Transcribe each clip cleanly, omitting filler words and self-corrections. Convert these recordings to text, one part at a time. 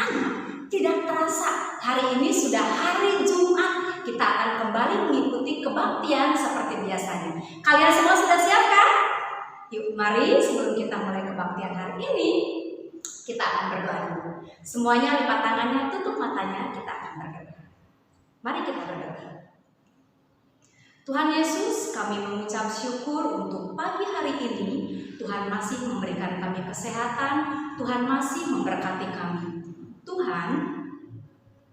anak-anak, tidak terasa hari ini sudah hari Jumat. Kita akan kembali mengikuti kebaktian seperti biasanya. Kalian semua sudah siap kan? Yuk mari sebelum kita mulai kebaktian hari ini, kita akan berdoa dulu. Semuanya lipat tangannya, tutup matanya, kita akan berdoa. Mari kita berdoa. Tuhan Yesus, kami mengucap syukur untuk pagi hari ini. Tuhan masih memberikan kami kesehatan, Tuhan masih memberkati kami. Tuhan,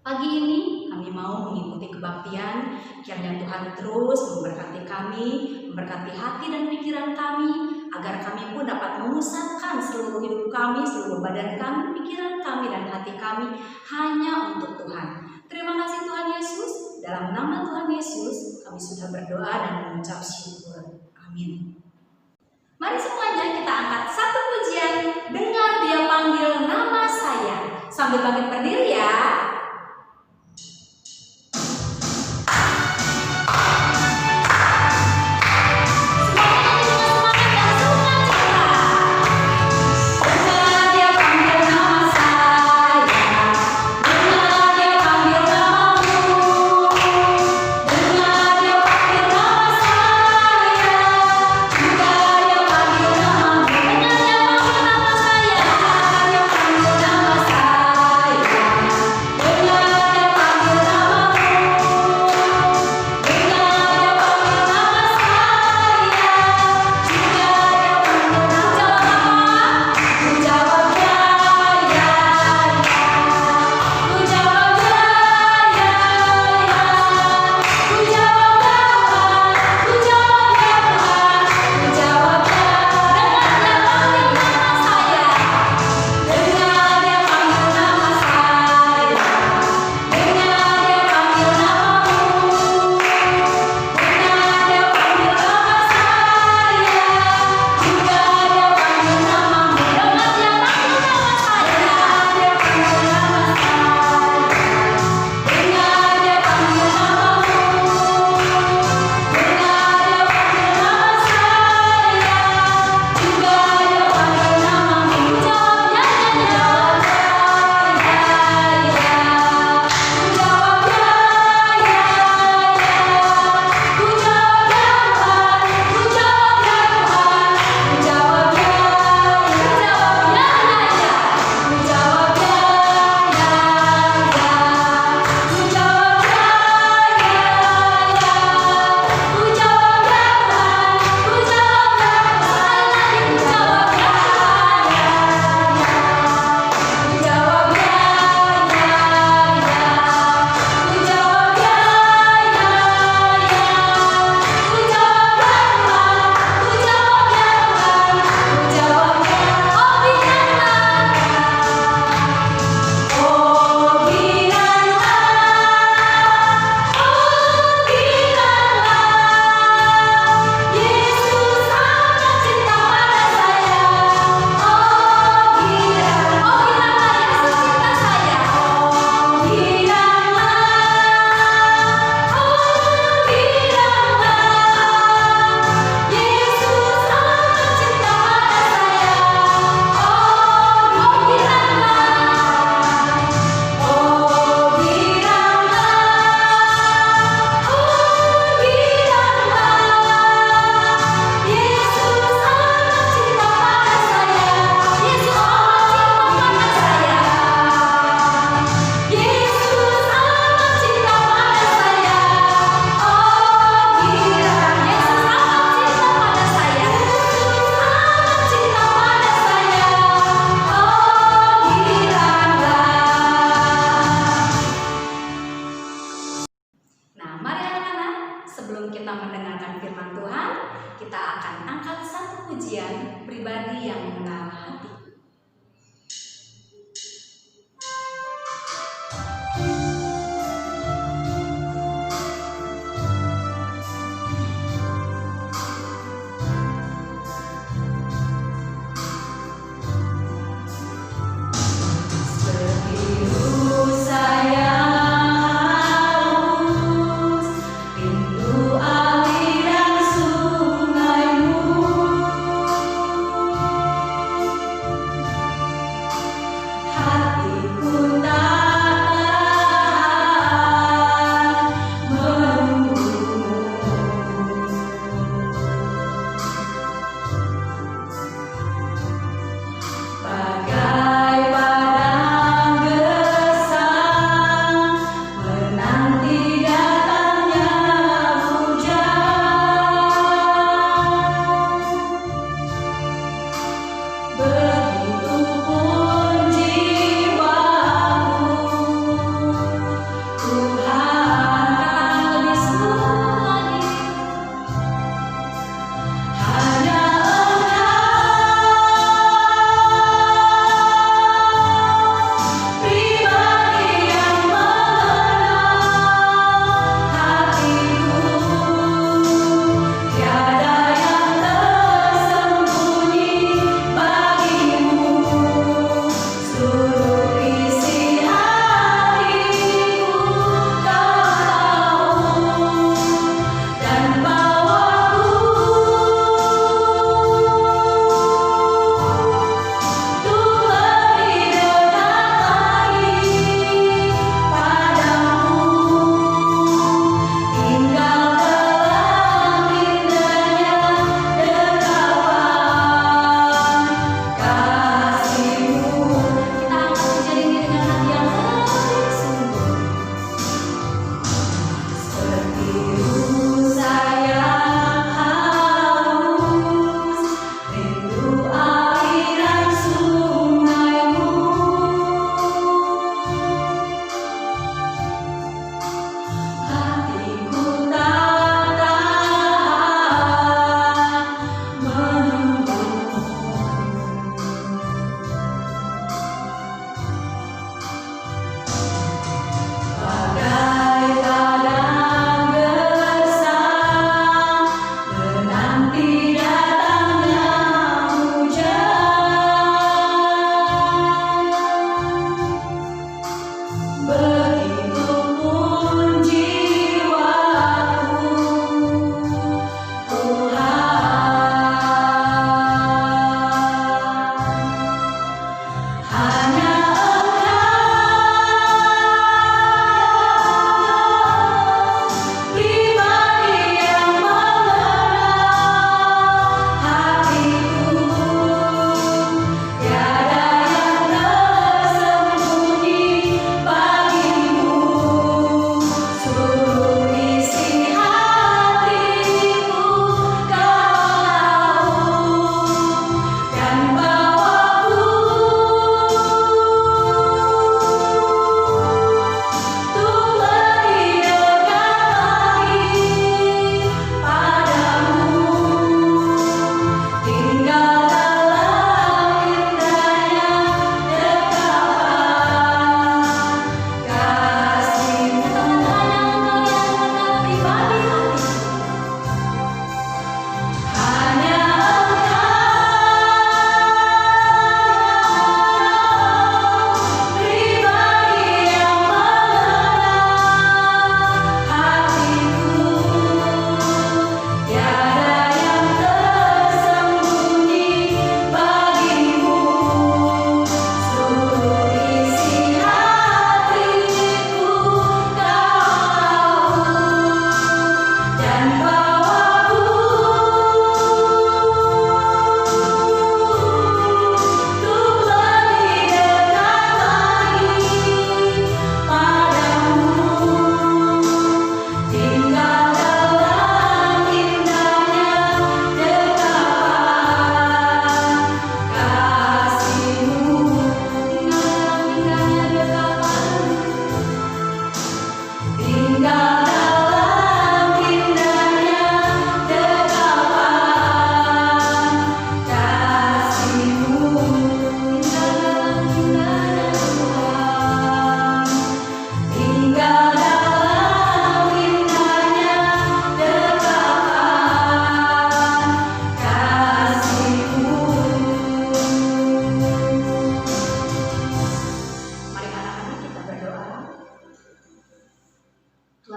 pagi ini kami mau mengikuti kebaktian. Kiranya Tuhan terus memberkati kami, memberkati hati dan pikiran kami, agar kami pun dapat memusatkan seluruh hidup kami, seluruh badan kami, pikiran kami, dan hati kami hanya untuk Tuhan. Terima kasih Tuhan Yesus. Dalam nama Tuhan Yesus, kami sudah berdoa dan mengucap syukur. Amin. Mari semuanya kita angkat satu pujian, dengar Dia panggil nama saya. Sambil bangkit berdiri ya. Pribadi yang mengenal hati.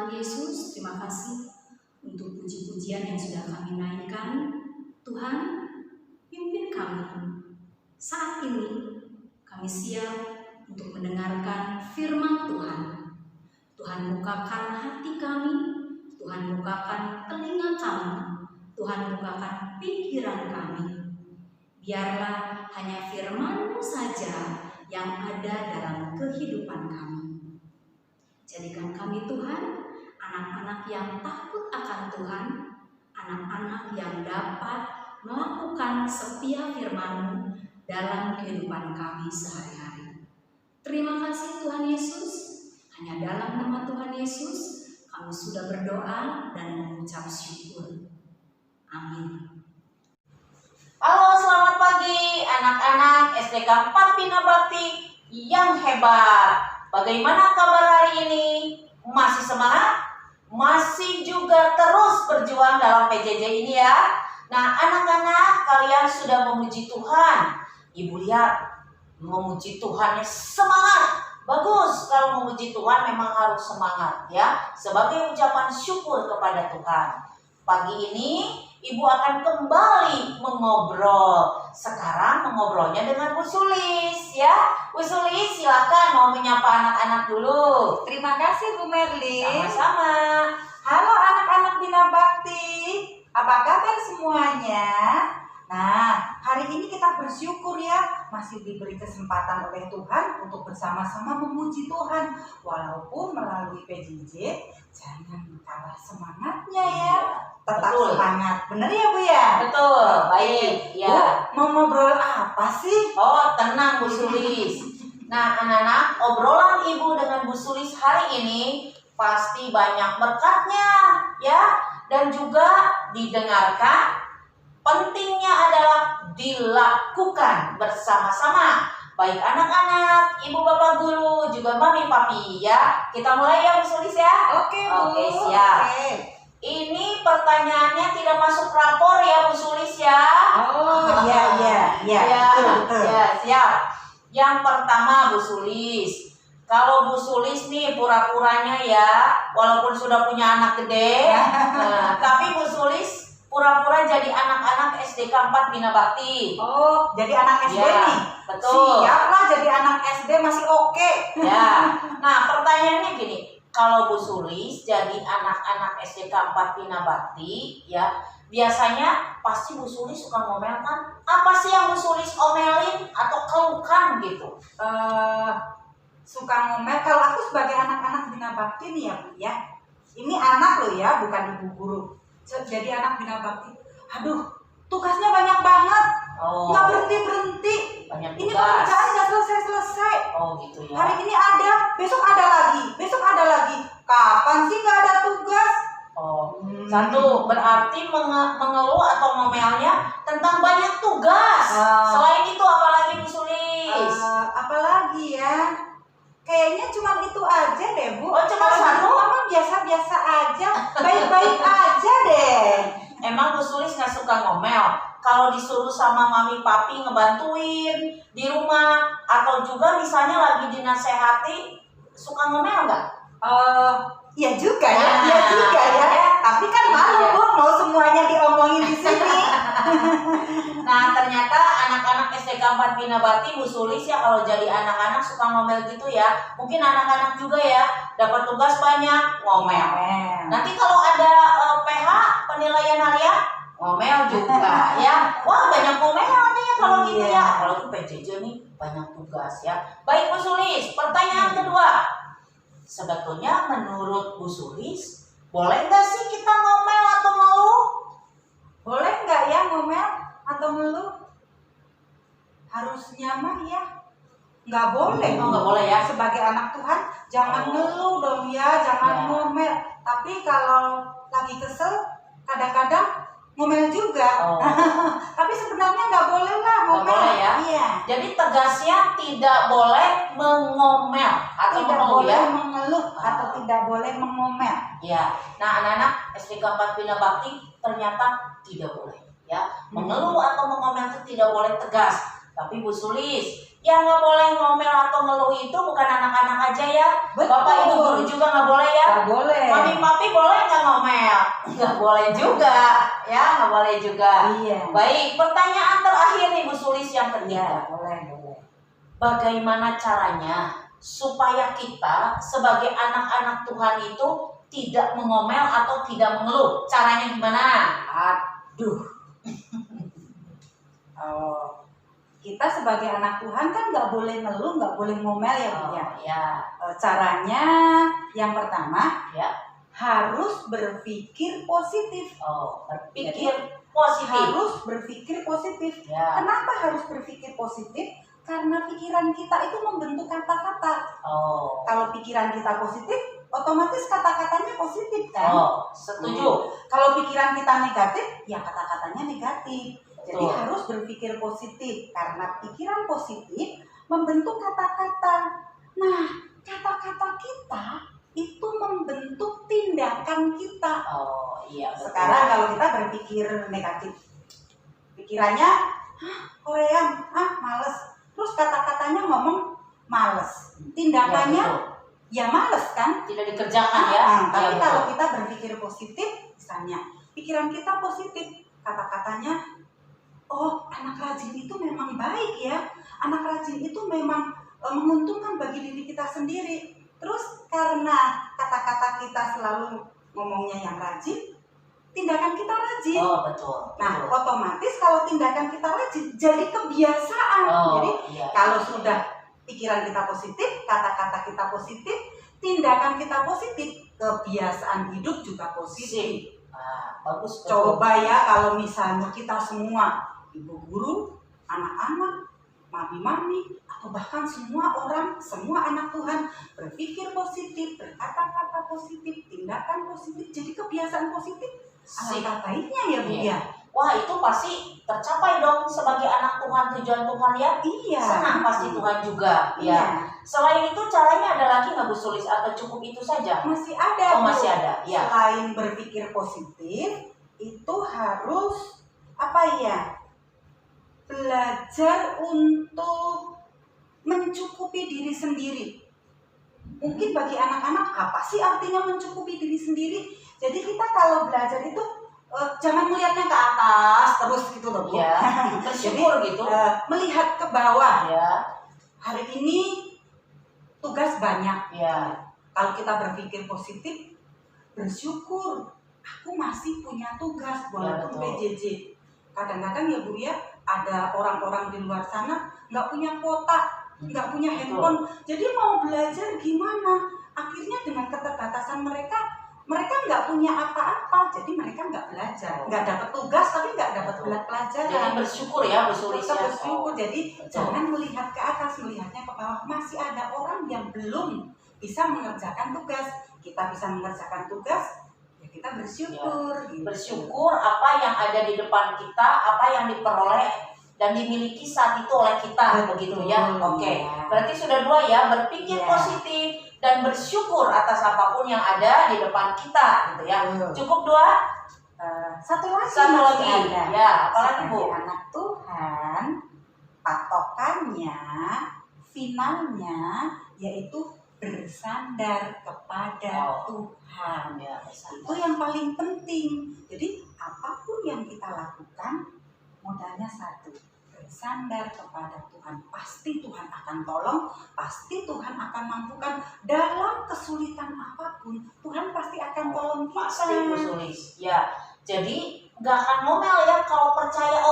Tuhan Yesus, terima kasih untuk puji-pujian yang sudah kami naikkan. Tuhan, pimpin kami. Saat ini kami siap untuk mendengarkan firman Tuhan. Tuhan bukakan hati kami, Tuhan bukakan telinga kami, Tuhan bukakan pikiran kami. Biarlah hanya firman-Mu saja yang ada dalam kehidupan kami. Jadikan kami Tuhan, anak-anak yang takut akan Tuhan, anak-anak yang dapat melakukan setiap firman-Mu dalam kehidupan kami sehari-hari. Terima kasih Tuhan Yesus, hanya dalam nama Tuhan Yesus kami sudah berdoa dan mengucap syukur. Amin. Halo, selamat pagi anak-anak SDK 4 Bina Bakti yang hebat. Bagaimana kabar hari ini? Masih semangat? Masih juga terus berjuang dalam PJJ ini ya? Nah, anak-anak, kalian sudah memuji Tuhan. Ibu lihat, memuji Tuhan semangat. Bagus, kalau memuji Tuhan memang harus semangat ya, sebagai ucapan syukur kepada Tuhan. Pagi ini Ibu akan kembali mengobrol. Sekarang mengobrolnya dengan Bu Sulis ya. Bu Sulis, silakan mau menyapa anak-anak dulu. Terima kasih Bu Merli. Sama-sama. Halo anak-anak Bina Bakti. Apa kabar semuanya? Nah, hari ini kita bersyukur ya, masih diberi kesempatan oleh Tuhan untuk bersama-sama memuji Tuhan. Walaupun melalui PJJ, jangan kalah semangatnya ya. Tetap Betul. semangat, bener ya Bu ya? Betul, Oke. baik ya. Bu, mau ngobrol apa sih? Oh, tenang Bu Sulis. Nah, anak-anak, obrolan Ibu dengan Bu Sulis hari ini pasti banyak berkatnya ya, dan juga didengarkan. Pentingnya adalah dilakukan bersama-sama. Baik anak-anak, ibu bapak guru, juga mami papi ya. Kita mulai ya Bu Sulis ya. Oke Bu. Oke, siap. Oke. Ini pertanyaannya tidak masuk rapor ya Bu Sulis ya. Oh iya. Betul. Ya, siap. Yang pertama Bu Sulis, kalau Bu Sulis nih pura-puranya ya, walaupun sudah punya anak gede, tapi Bu Sulis pura-pura jadi anak-anak SDK 4 Bina Bakti. Oh, jadi anak SD Ya, nih? betul. Siap lah jadi anak SD, masih oke. Ya, nah pertanyaannya gini, kalau Bu Sulis jadi anak-anak SDK 4 Bina Bakti, ya biasanya pasti Bu Sulis suka ngomel kan? Apa sih yang Bu Sulis omelin atau keluhkan gitu? Suka ngomel. Kalau aku sebagai anak-anak Bina Bakti nih ya Bu ya, ini anak loh ya, bukan ibu guru. Jadi anak Bina Bakti, aduh tugasnya banyak banget, nggak berhenti. Banyak Ini tugas. pekerjaan nggak selesai. Oh gitu ya. Hari ini ada, besok ada lagi. Kapan sih nggak ada tugas? Oh, satu berarti mengeluh atau ngomelnya tentang banyak tugas. Selain itu apalagi Bu Sulis? Apalagi ya? Kayaknya cuma itu aja deh Bu. Oh, cuma Kalau satu? Mama biasa-biasa aja, baik-baik aja deh. Emang Bu Sulis nggak suka ngomel? Kalau disuruh sama mami papi ngebantuin di rumah atau juga misalnya lagi dinasehati, suka ngomel nggak? Iya juga ya. Tapi kan malu Bu, mau semuanya diomongin di sini. Nah, ternyata anak-anak SDK 4 Bina Bakti Bu Sulis ya kalau jadi anak-anak suka ngomel gitu ya. Mungkin anak-anak juga ya dapat tugas banyak ngomel. Nanti kalau ada PH penilaian harian ngomel juga ya. Wah, banyak ngomelnya ya kalau gitu ya. Apalagi PJJ nih banyak tugas ya. Baik Bu Sulis, pertanyaan kedua. Sebetulnya menurut Bu Sulis, boleh nggak sih kita ngomel atau ngeluh? Boleh nggak ya ngomel atau ngeluh? Harusnya mah ya nggak boleh. Oh, nggak boleh ya. Sebagai anak Tuhan jangan Oh. ngeluh dong ya, jangan Ya. ngomel. Tapi kalau lagi kesel kadang-kadang ngomel juga. Oh. Tapi sebenarnya nggak boleh lah Nggak ngomel. boleh ya? Iya. Jadi tegasnya tidak boleh mengomel atau Tidak mengeluh boleh ya. mengeluh atau tidak boleh mengomel. Ya. Nah, anak-anak SDK 4 Bina Bakti ternyata tidak boleh ya. Mengeluh atau mengomel itu tidak boleh tegas. Tapi Bu Sulis, Yang nggak boleh ngomel atau ngeluh itu bukan anak-anak aja ya. Betul. Bapak ibu guru juga nggak boleh ya. Nggak boleh. Mami papi boleh nggak ngomel? Nggak boleh juga, ya nggak boleh juga. Iya. Baik, pertanyaan terakhir nih Bu Sulis yang ketiga. Boleh. Bagaimana caranya supaya kita sebagai anak-anak Tuhan itu tidak mengomel atau tidak mengeluh? Caranya gimana? Aduh. Kita sebagai anak Tuhan kan nggak boleh ngeluh, nggak boleh ngomel ya Bu ya. Ya. Caranya yang pertama Ya. harus berpikir positif. Berpikir positif. Harus berpikir positif. Ya. Kenapa harus berpikir positif? Karena pikiran kita itu membentuk kata-kata. Kalau pikiran kita positif, otomatis kata-katanya positif kan? Setuju. Kalau pikiran kita negatif, ya kata-katanya negatif. Jadi Betul. harus berpikir positif karena pikiran positif membentuk kata-kata. Nah, kata-kata kita itu membentuk tindakan kita. Iya. Betul. Sekarang kalau kita berpikir negatif, pikirannya, Korean, males. Terus kata-katanya ngomong males. Tindakannya ya males kan? Tidak dikerjakan ya. Tapi Ya, kalau betul. kita berpikir positif, misalnya pikiran kita positif, kata-katanya, anak rajin itu memang baik ya. Anak rajin itu memang menguntungkan bagi diri kita sendiri. Terus karena kata-kata kita selalu ngomongnya yang rajin, tindakan kita rajin. Betul. Nah, otomatis kalau tindakan kita rajin jadi kebiasaan. Jadi kalau sudah pikiran kita positif, kata-kata kita positif, tindakan kita positif, kebiasaan hidup juga positif. Bagus. Coba ya kalau misalnya kita semua, ibu guru, anak-anak, mami-mami, atau bahkan semua orang, semua anak Tuhan berpikir positif, berkata-kata positif, tindakan positif, jadi kebiasaan positif. Alangkah baiknya ya Bu ya. Wah, itu pasti tercapai dong sebagai anak Tuhan, tujuan Tuhan ya. Iya. Senang pasti Tuhan juga. Iya. Selain itu caranya ada lagi nggak Bu Sulis atau cukup itu saja? Masih ada. Bu. Masih ada. Ya. Selain berpikir positif, itu harus belajar untuk mencukupi diri sendiri. Mungkin bagi anak-anak apa sih artinya mencukupi diri sendiri? Jadi kita kalau belajar itu jangan melihatnya ke atas terus gitu loh Bu. Ya. Bersyukur gitu. Melihat ke bawah. Ya. Hari ini tugas banyak. Ya. Kalau kita berpikir positif, bersyukur aku masih punya tugas walaupun PJJ. Kadang-kadang ya Bu ya, ada orang-orang di luar sana nggak punya kuota, nggak punya handphone. Jadi mau belajar gimana? Akhirnya dengan keterbatasan mereka nggak punya apa-apa, jadi mereka nggak belajar, nggak dapat tugas tapi nggak dapat pelajaran. Jadi bersyukur ya Bu Sulis ya. Bersyukur. Jadi jangan melihat ke atas, melihatnya ke bawah. Masih ada orang yang belum bisa mengerjakan tugas. Kita bisa mengerjakan tugas, ya kita bersyukur. Gitu. Bersyukur apa yang ada di depan kita, apa yang diperoleh dan dimiliki saat itu oleh kita. Begitu ya. Oke. Berarti sudah dua ya, berpikir positif dan bersyukur atas apapun yang ada di depan kita gitu ya. Cukup dua. Satu lagi ada. Ya, apalagi Bu? Anak Tuhan, patokannya, finalnya yaitu bersandar kepada Tuhan. Ya, itu yang paling penting. Jadi apapun yang kita lakukan, modalnya satu, bersandar kepada Tuhan. Pasti Tuhan akan tolong, pasti Tuhan akan mampukan dalam kesulitan apapun. Tuhan pasti akan tolong kita. Pasti Bu Sulis. Ya, jadi nggak akan ngomel ya kalau percaya.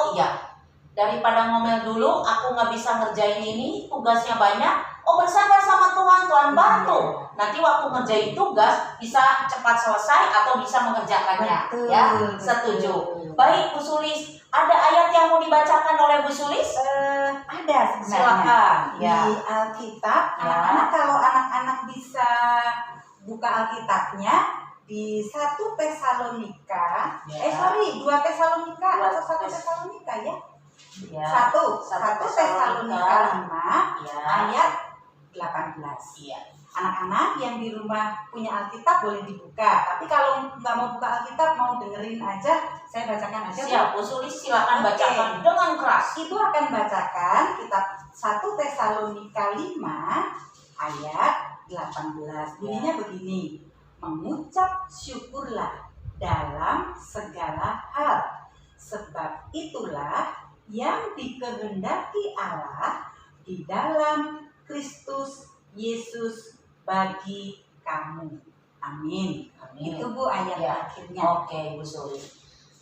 Daripada ngomel dulu, aku nggak bisa ngerjain ini, tugasnya banyak. Bersandar sama Tuhan, Tuhan bantu. Nanti waktu ngerjain tugas bisa cepat selesai atau bisa mengerjakannya. Betul, Ya, setuju. Baik Bu Sulis, ada ayat yang mau dibacakan oleh Bu Sulis? Ada sebenarnya. Silakan. Ya. Di Alkitab, anak-anak kalau anak-anak bisa buka Alkitabnya di 1 Tesalonika, 2 Tesalonika atau 1 Tesalonika ya. 1 Tesalonika 5 ayat 18. Iya. Anak-anak yang di rumah punya Alkitab boleh dibuka. Tapi kalau nggak mau buka Alkitab, mau dengerin aja, saya bacakan aja. Siap, Bu Sulis silakan bacakan dengan keras. Itu akan bacakan kitab 1 Tesalonika 5 ayat 18. Bunyinya begini. Mengucap syukurlah dalam segala hal, sebab itulah yang dikehendaki Allah di dalam Kristus Yesus bagi kamu. Amin. Amin. Itu Bu ayat Ya. akhirnya. Oke, Bu Suli.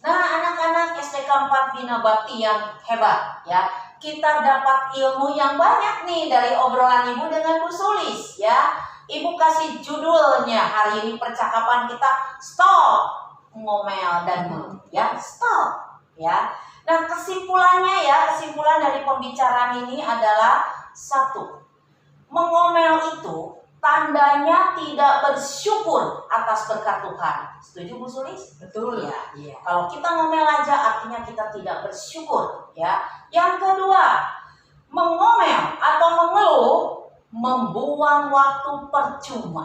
Nah, anak-anak SDK 4 Bina Bakti yang hebat ya. Kita dapat ilmu yang banyak nih dari obrolan Ibu dengan Bu Sulis ya. Ibu kasih judulnya hari ini percakapan kita stop ngomel dan ngeluh ya. Stop ya. Nah, kesimpulan dari pembicaraan ini adalah 1. Mengomel itu tandanya tidak bersyukur atas berkat Tuhan. Setuju Bu Sulis? Betul. Ya. Iya. Kalau kita ngomel aja artinya kita tidak bersyukur ya. Yang kedua, mengomel atau mengeluh membuang waktu percuma.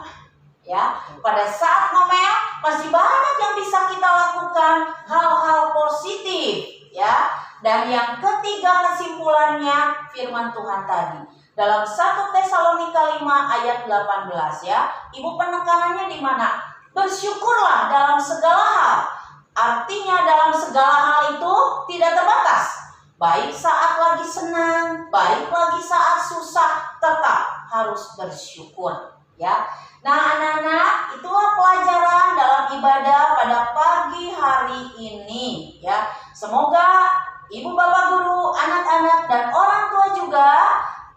Ya, pada saat ngomel masih banyak yang bisa kita lakukan, hal-hal positif ya. Dan yang ketiga kesimpulannya firman Tuhan tadi dalam 1 Tesalonika 5 ayat 18 ya. Ibu penekanannya di mana? Bersyukurlah dalam segala hal. Artinya dalam segala hal itu tidak terbatas. Baik saat lagi senang, baik lagi saat susah, tetap harus bersyukur ya. Nah, anak-anak, itulah pelajaran dalam ibadah pada pagi hari ini ya. Semoga ibu, bapak guru, anak-anak dan orang tua juga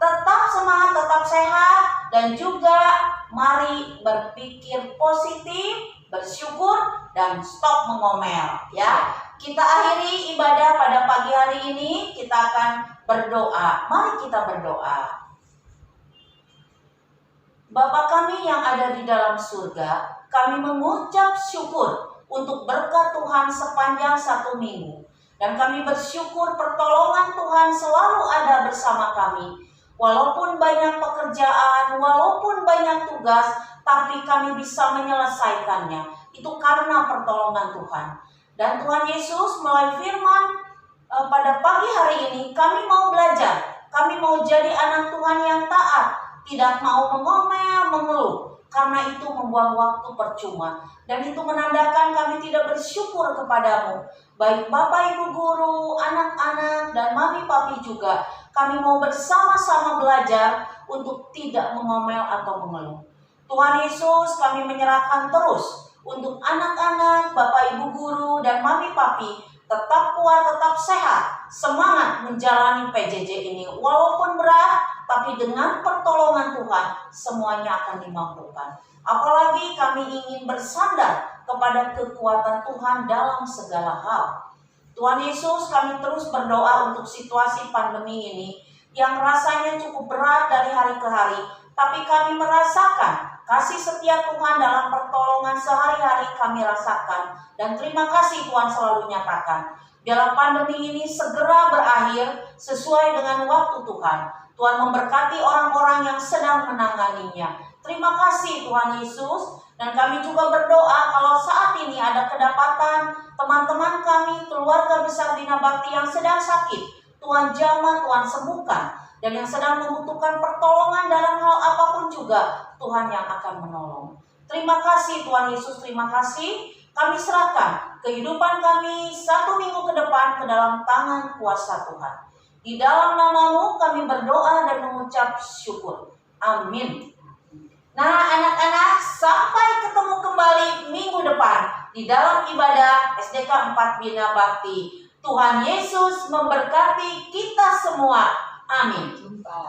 tetap semangat, tetap sehat, dan juga mari berpikir positif, bersyukur, dan stop mengomel ya. Kita akhiri ibadah pada pagi hari ini, kita akan berdoa. Mari kita berdoa. Bapa kami yang ada di dalam surga, kami mengucap syukur untuk berkat Tuhan sepanjang 1 minggu. Dan kami bersyukur pertolongan Tuhan selalu ada bersama kami. Walaupun banyak pekerjaan, walaupun banyak tugas, tapi kami bisa menyelesaikannya. Itu karena pertolongan Tuhan. Dan Tuhan Yesus melalui firman pada pagi hari ini, kami mau belajar. Kami mau jadi anak Tuhan yang taat. Tidak mau mengomel, mengeluh. Karena itu membuang waktu percuma. Dan itu menandakan kami tidak bersyukur kepadamu. Baik Bapak Ibu Guru, anak-anak, dan Mami Papi juga. Kami mau bersama-sama belajar untuk tidak mengomel atau mengeluh. Tuhan Yesus, kami menyerahkan terus untuk anak-anak, Bapak Ibu Guru, dan Mami Papi. Tetap kuat, tetap sehat, semangat menjalani PJJ ini. Walaupun berat, tapi dengan pertolongan Tuhan, semuanya akan dimampukan. Apalagi kami ingin bersandar kepada kekuatan Tuhan dalam segala hal. Tuhan Yesus, kami terus berdoa untuk situasi pandemi ini yang rasanya cukup berat dari hari ke hari, tapi kami merasakan kasih setia Tuhan dalam pertolongan sehari-hari kami rasakan. Dan terima kasih Tuhan selalu nyatakan. Biarlah pandemi ini segera berakhir sesuai dengan waktu Tuhan. Tuhan memberkati orang-orang yang sedang menanganinya. Terima kasih Tuhan Yesus. Dan kami juga berdoa kalau saat ini ada kedapatan teman-teman kami, keluarga besar Bina Bakti yang sedang sakit. Tuhan jamah, Tuhan sembuhkan. Dan yang sedang membutuhkan pertolongan dalam hal apapun juga, Tuhan yang akan menolong. Terima kasih Tuhan Yesus, terima kasih. Kami serahkan kehidupan kami 1 minggu ke depan ke dalam tangan kuasa Tuhan. Di dalam nama-Mu kami berdoa dan mengucap syukur. Amin. Nah anak-anak, sampai ketemu kembali minggu depan di dalam ibadah SDK 4 Bina Bakti. Tuhan Yesus memberkati kita semua. Amin. Jumpa.